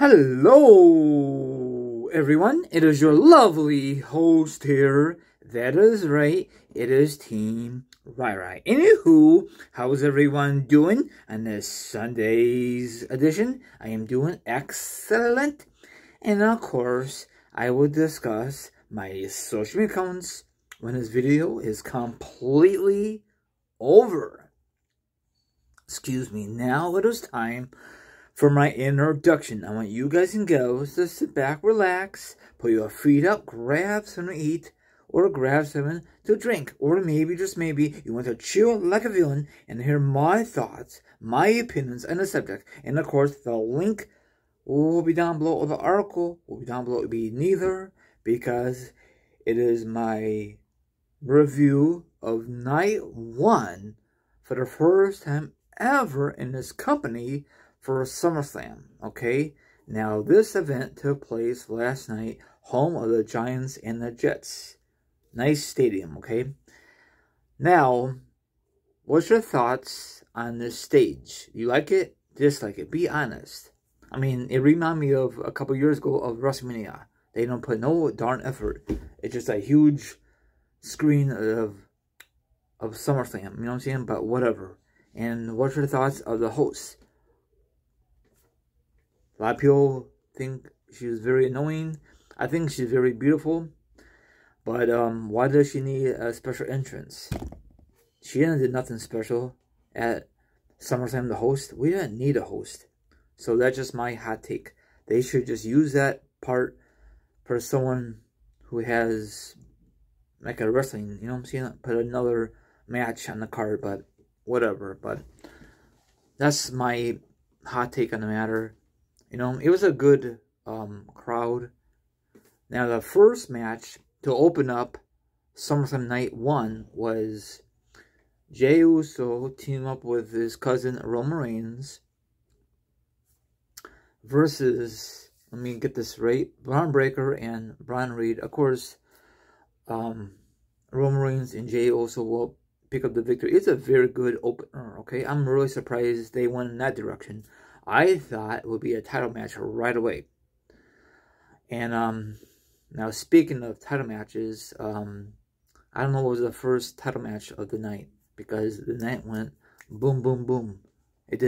Hello, everyone. It is your lovely host here. That is right. It is Team Right. Anywho, how's everyone doing on this Sunday's edition? I am doing excellent. And of course, I will discuss my social media accounts when this video is completely over. Excuse me. Now it is time for my introduction. I want you guys and girls to sit back, relax, put your feet up, grab something to eat, or grab something to drink. Or maybe, just maybe, you want to chill like a villain and hear my thoughts, my opinions on the subject. And of course, the link will be down below, or the article will be down below. It will be neither, because it is my review of night one for the first time ever in this company for SummerSlam, okay? Now, this event took place last night, home of the Giants and the Jets. Nice stadium, okay? Now, what's your thoughts on this stage? You like it? Dislike it? Be honest. I mean, it reminded me of a couple years ago of WrestleMania. They don't put no darn effort. It's just a huge screen of SummerSlam, you know what I'm saying? But whatever. And what's your thoughts of the host? A lot of people think she was very annoying. I think she's very beautiful. But why does she need a special entrance? She didn't do nothing special at SummerSlam, the host. We didn't need a host. So that's just my hot take. They should just use that part for someone who has like a wrestling, you know what I'm saying? Put another match on the card, but whatever. But that's my hot take on the matter. You know, it was a good crowd. Now, the first match to open up SummerSlam Night 1 was Jey Uso teaming up with his cousin Roman Reigns versus, let me get this right, Braun Breaker and Braun Reed. Of course, Roman Reigns and Jey Uso will pick up the victory. It's a very good opener, okay? I'm really surprised they went in that direction. I thought it would be a title match right away. And now speaking of title matches, I don't know what was the first title match of the night, because the night went boom, boom, boom. It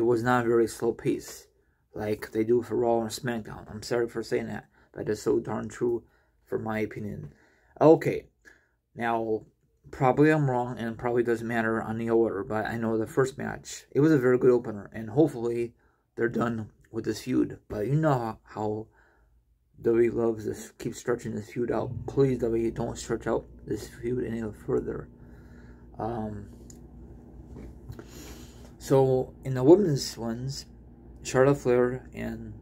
was not a very slow pace like they do for Raw and SmackDown. I'm sorry for saying that, but it's so darn true for my opinion. Okay, now probably I'm wrong, and it probably doesn't matter on the order, but I know the first match, it was a very good opener, and hopefully they're done with this feud. But you know how WWE loves to keep stretching this feud out. Please, WWE, don't stretch out this feud any further. So, in the women's ones, Charlotte Flair and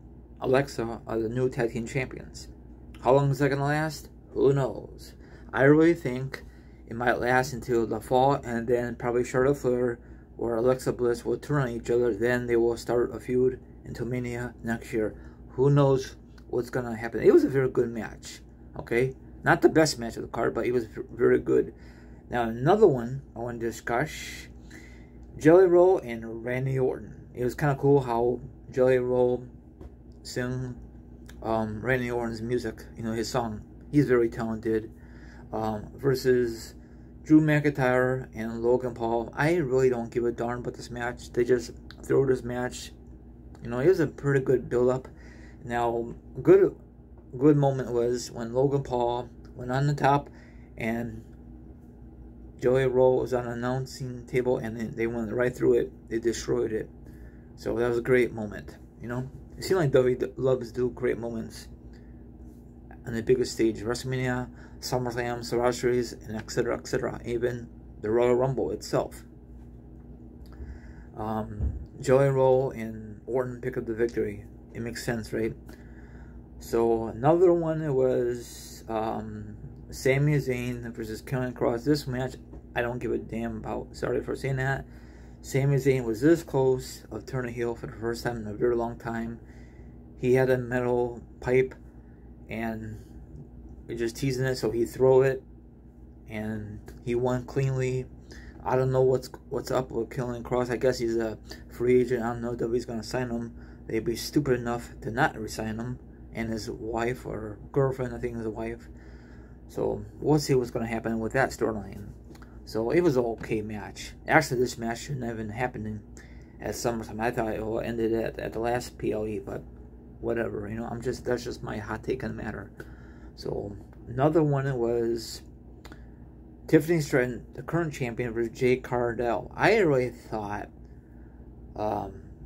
Alexa are the new tag team champions. How long is that going to last? Who knows? I really think it might last until the fall, and then probably Charlotte Flair or Alexa Bliss will turn on each other. Then they will start a feud until Mania next year. Who knows what's going to happen? It was a very good match, okay? Not the best match of the card, but it was very good. Now, another one I want to discuss, Jelly Roll and Randy Orton. It was kind of cool how Jelly Roll sang Randy Orton's music, you know, his song. He's very talented. Versus Drew McIntyre and Logan Paul. I really don't give a darn about this match. They just throw this match. You know, it was a pretty good build-up. Now, good moment was when Logan Paul went on the top and Joey Roll was on the announcing table, and then they went right through it. They destroyed it. So that was a great moment, you know. It seems like WWE loves to do great moments on the biggest stage. WrestleMania, SummerSlam, Survivor Series, and etc., etc. Even the Royal Rumble itself. Joey Roll and Orton pick up the victory. It makes sense, right? So another one was Sami Zayn versus Karrion Kross. This match I don't give a damn about. Sorry for saying that. Sami Zayn was this close of turning heel for the first time in a very long time. He had a metal pipe and just teasing it, so he threw it, and he won cleanly. I don't know what's up with Killing Cross. I guess he's a free agent. I don't know if WWE's gonna sign him. They'd be stupid enough to not resign him, and his wife or girlfriend, I think his wife. So we'll see what's gonna happen with that storyline. So it was an okay match. Actually, this match shouldn't have been happening at SummerSlam. I thought it would ended at the last PLE, but whatever. You know, that's just my hot take on the matter. So another one was Tiffany Stratton, the current champion, versus Jade Cargill. I really thought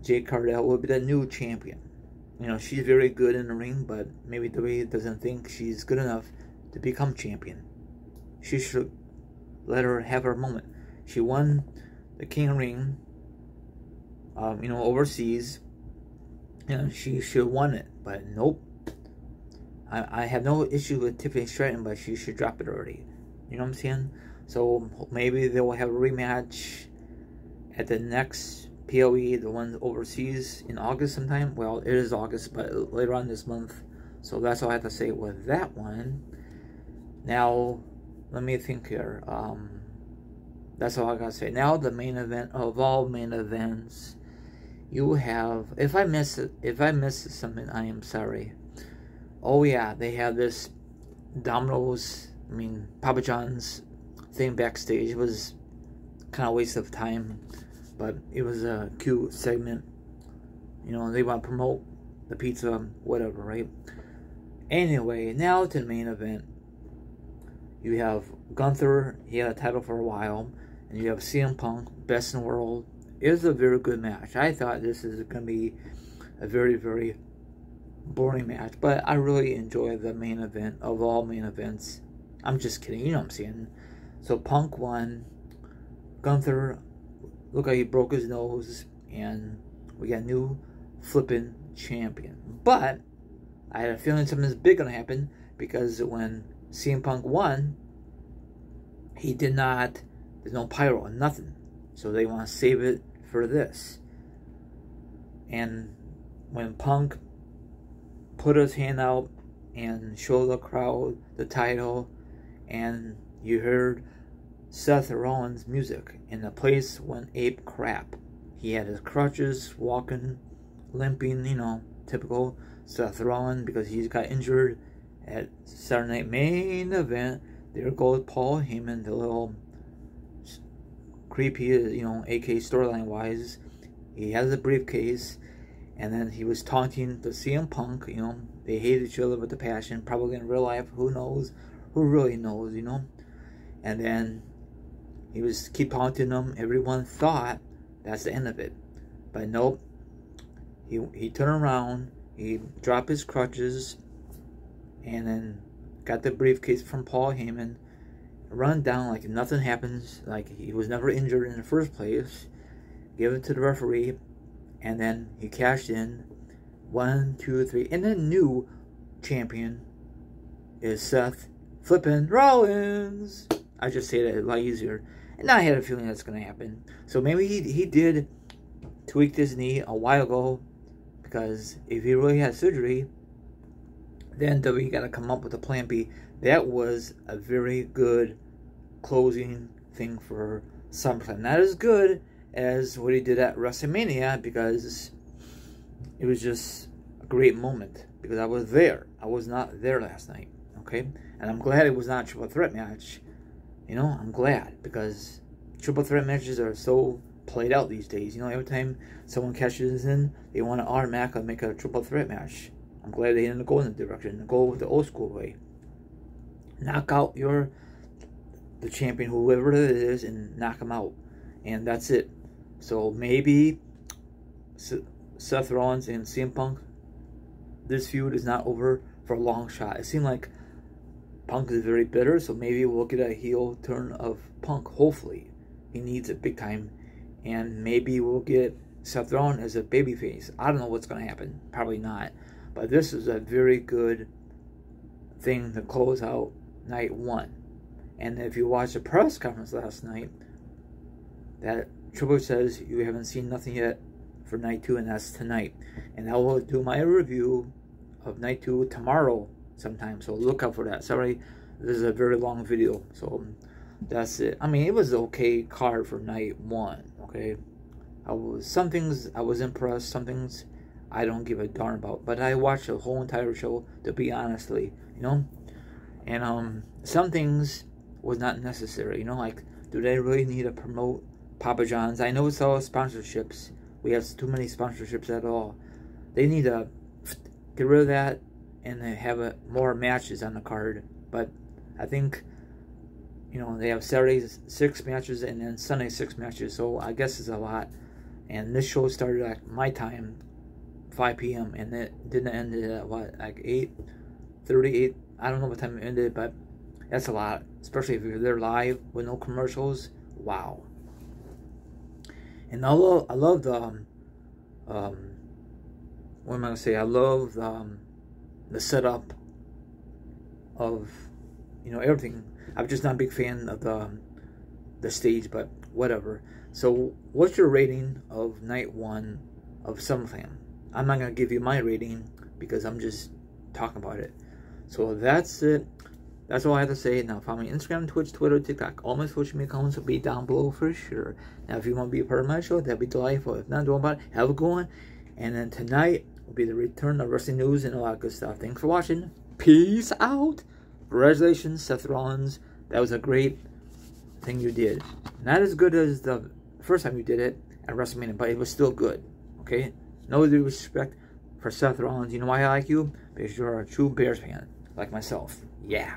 Jade Cargill would be the new champion. You know, she's very good in the ring, but maybe WWE doesn't think she's good enough to become champion. She should let her have her moment. She won the King of Ring, you know, overseas. You know, she should have won it, but nope. I have no issue with Tiffany Stratton, but she should drop it already. You know what I'm saying? So maybe they will have a rematch at the next PLE, the one overseas in August sometime. Well, it is August, but later on this month. So that's all I have to say with that one. Now, let me think here. That's all I gotta say. Now, the main event of all main events, you have. If I miss something, I am sorry. Oh yeah, they have this Domino's, Papa John's thing backstage. It was kind of a waste of time, but it was a cute segment. You know, they want to promote the pizza, whatever, right? Anyway, now to the main event. You have Gunther, he had a title for a while, and you have CM Punk, best in the world. It was a very good match. I thought this is going to be a very, very boring match, but I really enjoy the main event of all main events. I'm just kidding, you know what I'm saying. So Punk won. Gunther, look how he broke his nose, and we got a new flipping champion. But I had a feeling something's big gonna happen, because when CM Punk won, he did not, there's no pyro and nothing. So they want to save it for this. And when Punk put his hand out and showed the crowd the title, and you heard Seth Rollins' music, and the place went ape crap. He had his crutches, walking, limping, you know, typical Seth Rollins, because he's got injured at Saturday Night Main Event. There goes Paul Heyman, the little creepy, you know, AK storyline wise. He has a briefcase, and then he was taunting the CM Punk. You know, they hate each other with a passion. Probably in real life, who knows? Who really knows? You know. And then he was keep taunting them. Everyone thought that's the end of it, but nope. He turned around. He dropped his crutches, and then got the briefcase from Paul Heyman, run down like nothing happens, like he was never injured in the first place, give it to the referee, and then he cashed in. 1, 2, 3, and the new champion is Seth flippin' Rollins. I just say that a lot easier, and I had a feeling that's going to happen. So maybe he did tweak his knee a while ago, because if he really had surgery, then WWE got to come up with a plan B. That was a very good closing thing for SummerSlam. Not as good as what he did at WrestleMania, because it was just a great moment, because I was there. I was not there last night, okay? And I'm glad it was not a triple threat match. You know, I'm glad, because triple threat matches are so played out these days. You know, every time someone catches in, they want to automatically make a triple threat match. I'm glad they didn't go in the direction, go with the old school way. Knock out the champion, whoever it is, and knock him out, and that's it. So maybe Seth Rollins and CM Punk, this feud is not over for a long shot. It seemed like Punk is very bitter, so maybe we'll get a heel turn of Punk. Hopefully, he needs it big time, and maybe we'll get Seth Rollins as a babyface. I don't know what's going to happen. Probably not. But this is a very good thing to close out night 1. And if you watch the press conference last night, that Triple H says you haven't seen nothing yet for night 2, and that's tonight. And I will do my review of night 2 tomorrow sometime, so look out for that. Sorry, this is a very long video, so that's it. I mean, it was an okay card for night one. Okay, some things I was impressed, some things I don't give a darn about. But I watched the whole entire show, to be honestly, you know. And some things was not necessary, you know. Like, do they really need to promote Papa John's? I know it's all sponsorships. We have too many sponsorships at all. They need to get rid of that and have more matches on the card. But I think, you know, they have Saturday 6 matches and then Sunday 6 matches, so I guess it's a lot. And this show started at my time, 5 p.m. and it didn't end at what, like 8:38. I don't know what time it ended, but that's a lot, especially if you're there live with no commercials. Wow. And I love the what am I gonna say? I love the setup of, you know, everything. I'm just not a big fan of the stage, but whatever. So, what's your rating of night one of SummerSlam? I'm not gonna give you my rating because I'm just talking about it. So that's it. That's all I have to say. Now follow me on Instagram, Twitch, Twitter, TikTok. All my social media accounts will be down below for sure. Now if you want to be a part of my show, that'd be delightful. If not, don't about it. Have a good one. And then tonight will be the return of wrestling news and a lot of good stuff. Thanks for watching. Peace out. Congratulations, Seth Rollins. That was a great thing you did. Not as good as the first time you did it at WrestleMania, but it was still good. Okay? No disrespect for Seth Rollins. You know why I like you? Because you're a true Bears fan, like myself. Yeah.